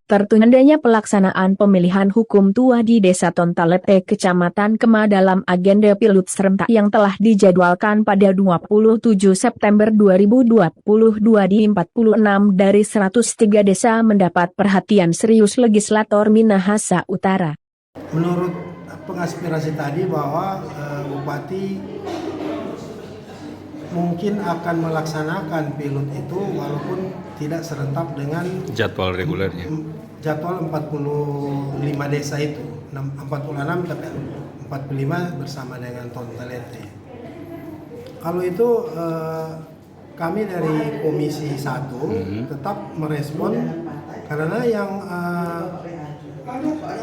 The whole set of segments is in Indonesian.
tertundanya pelaksanaan pemilihan hukum tua di Desa Tontalete, Kecamatan Kema dalam agenda pilot serentak yang telah dijadwalkan pada 27 September 2022 di 46 dari 103 desa mendapat perhatian serius legislator Minahasa Utara. Menurut pengaspirasi tadi bahwa Bupati mungkin akan melaksanakan pilot itu walaupun tidak serentak dengan jadwal regulernya. Jadwal 45 desa itu, 46 tapi 45 bersama dengan Tontalete. Kalau itu kami dari Komisi 1 tetap merespon karena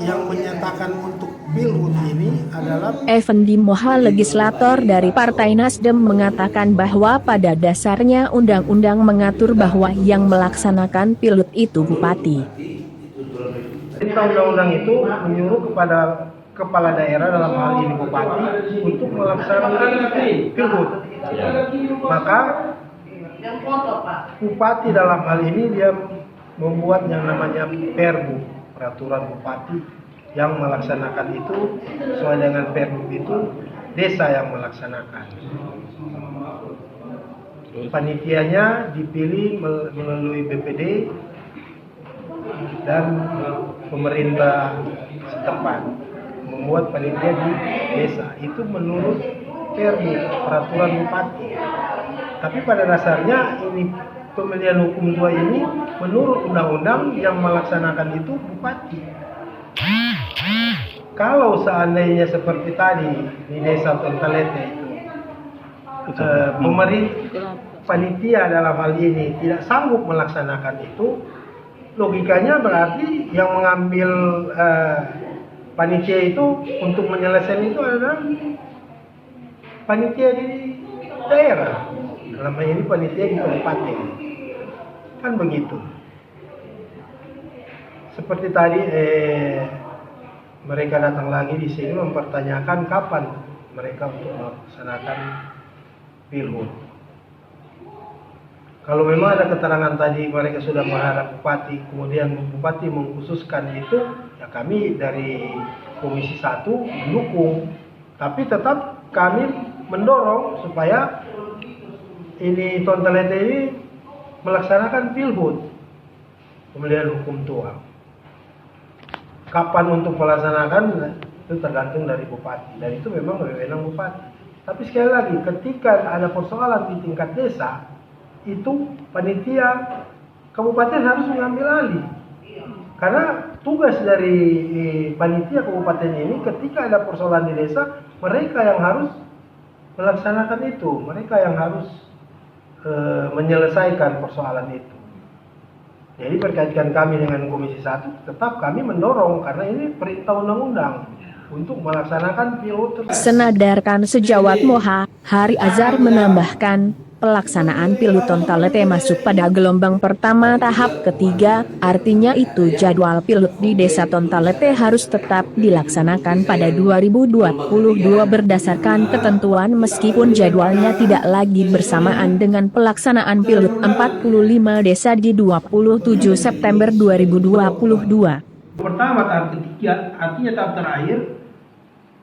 yang menyatakan untuk pilot ini adalah Effendi Moha, legislator dari Partai Nasdem, mengatakan bahwa pada dasarnya undang-undang mengatur bahwa yang melaksanakan pilot itu bupati. Undang-undang itu menyuruh kepada kepala daerah dalam hal ini bupati untuk melaksanakan pilot. Maka bupati dalam hal ini dia membuat yang namanya perbu, peraturan bupati yang melaksanakan itu sesuai dengan perbu itu desa yang melaksanakan. Panitianya dipilih melalui BPD dan pemerintah setempat membuat panitia di desa itu menurut perbu, peraturan bupati. Tapi pada dasarnya ini pemilihan hukum tua ini menurut undang-undang yang melaksanakan itu bupati. Kalau seandainya seperti tadi di Desa Tontalete itu pemerintah panitia dalam hal ini tidak sanggup melaksanakan itu, logikanya berarti yang mengambil panitia itu untuk menyelesaikan itu adalah panitia di daerah. Dalam hal ini panitia di kabupaten. Kan begitu. Seperti tadi mereka datang lagi di sini mempertanyakan kapan mereka untuk melaksanakan pilot. Kalau memang ada keterangan tadi mereka sudah menghadap bupati, kemudian bupati mengkhususkan itu, ya kami dari Komisi 1 mendukung. Tapi tetap kami mendorong supaya ini Tontalete ini melaksanakan pilot pemilihan hukum tua. Kapan untuk melaksanakan itu tergantung dari bupati, dan itu memang wewenang bupati. Tapi sekali lagi, ketika ada persoalan di tingkat desa, itu panitia kabupaten harus mengambil alih. Karena tugas dari panitia kabupaten ini ketika ada persoalan di desa, mereka yang harus melaksanakan itu, mereka yang harus menyelesaikan persoalan itu. Jadi berkaitan kami dengan Komisi 1, tetap kami mendorong karena ini perintah undang-undang untuk melaksanakan pilot. Senadarkan sejawat Moha, Hari Azhar menambahkan, pelaksanaan pilot Tontalete masuk pada gelombang pertama tahap ketiga, artinya itu jadwal pilot di Desa Tontalete harus tetap dilaksanakan pada 2022 berdasarkan ketentuan meskipun jadwalnya tidak lagi bersamaan dengan pelaksanaan pilot 45 desa di 27 September 2022. Pertama tahap ketiga, artinya tahap terakhir,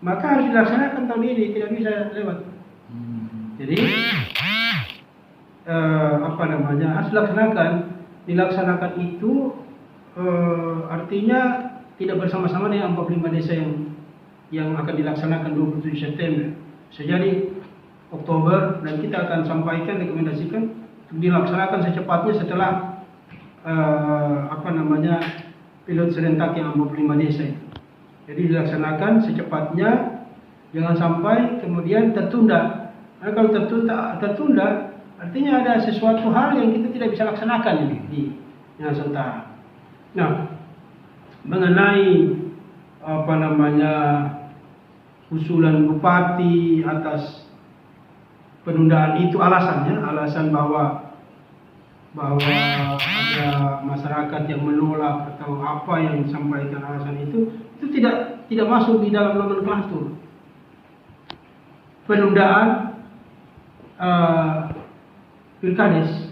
maka harus dilaksanakan tahun ini, tidak bisa lewat. Jadi harus dilaksanakan itu artinya tidak bersama-sama dengan 45 desa yang akan dilaksanakan 27 September. Sejadi Oktober, dan kita akan sampaikan, rekomendasikan dilaksanakan secepatnya setelah pilot serentak yang 45 desa itu. Jadi dilaksanakan secepatnya, jangan sampai kemudian tertunda. Karena kalau tertunda artinya ada sesuatu hal yang kita tidak bisa laksanakan di Nusantara. Nah, mengenai usulan bupati atas penundaan itu, alasan bahwa ada masyarakat yang menolak atau apa yang disampaikan alasan itu tidak masuk di dalam nomenklatur. Penundaan pilkades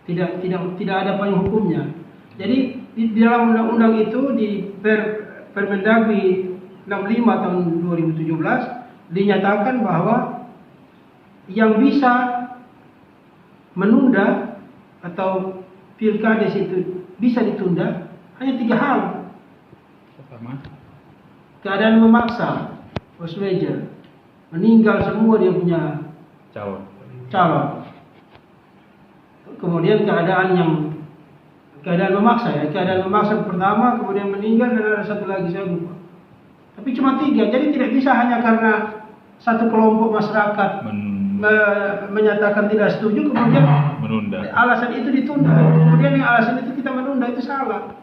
tidak ada payung hukumnya. Jadi di dalam undang-undang itu di Permendagri 65 tahun 2017 dinyatakan bahwa yang bisa menunda atau pilkades itu bisa ditunda hanya 3 hal. Pertama, Keadaan memaksa, force major, meninggal semua dia punya calon. Kemudian keadaan memaksa ya, keadaan memaksa pertama, kemudian meninggal, dan ada satu lagi saya lupa. Tapi cuma 3, jadi tidak bisa hanya karena satu kelompok masyarakat menyatakan tidak setuju kemudian menunda. alasan itu ditunda, kemudian yang alasan itu kita menunda, itu salah,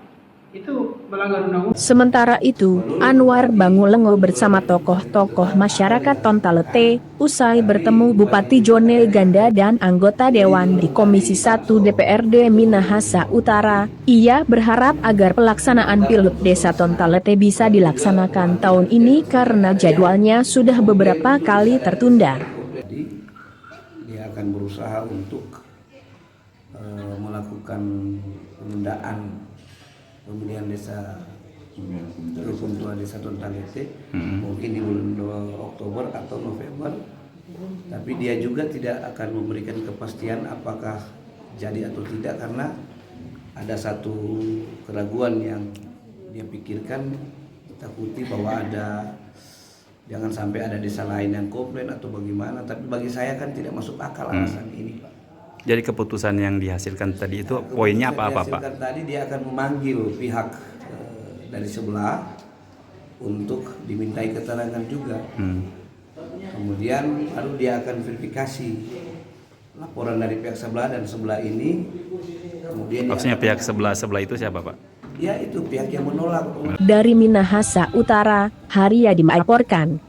itu melanggar undang-undang. Sementara itu, Anwar Bangulengo bersama tokoh-tokoh masyarakat Tontalete, usai bertemu Bupati Jone Ganda dan anggota Dewan di Komisi 1 DPRD Minahasa Utara, ia berharap agar pelaksanaan pilot desa Tontalete bisa dilaksanakan tahun ini karena jadwalnya sudah beberapa kali tertunda. Jadi dia akan berusaha untuk melakukan penundaan pemilihan desa rukun tua desa Tontalete mungkin di bulan Oktober atau November, tapi dia juga tidak akan memberikan kepastian apakah jadi atau tidak karena ada satu keraguan yang dia pikirkan, takuti bahwa jangan sampai ada desa lain yang komplain atau bagaimana, tapi bagi saya kan tidak masuk akal alasan ini, Pak. Jadi keputusan yang dihasilkan tadi itu poinnya apa-apa, Pak? Tadi dia akan memanggil pihak dari sebelah untuk dimintai keterangan juga. Kemudian baru dia akan verifikasi laporan dari pihak sebelah dan sebelah ini. Kemudian maksudnya pihak sebelah itu siapa, Pak? Ya itu pihak yang menolak. Dari Minahasa Utara, Haryadi melaporkan.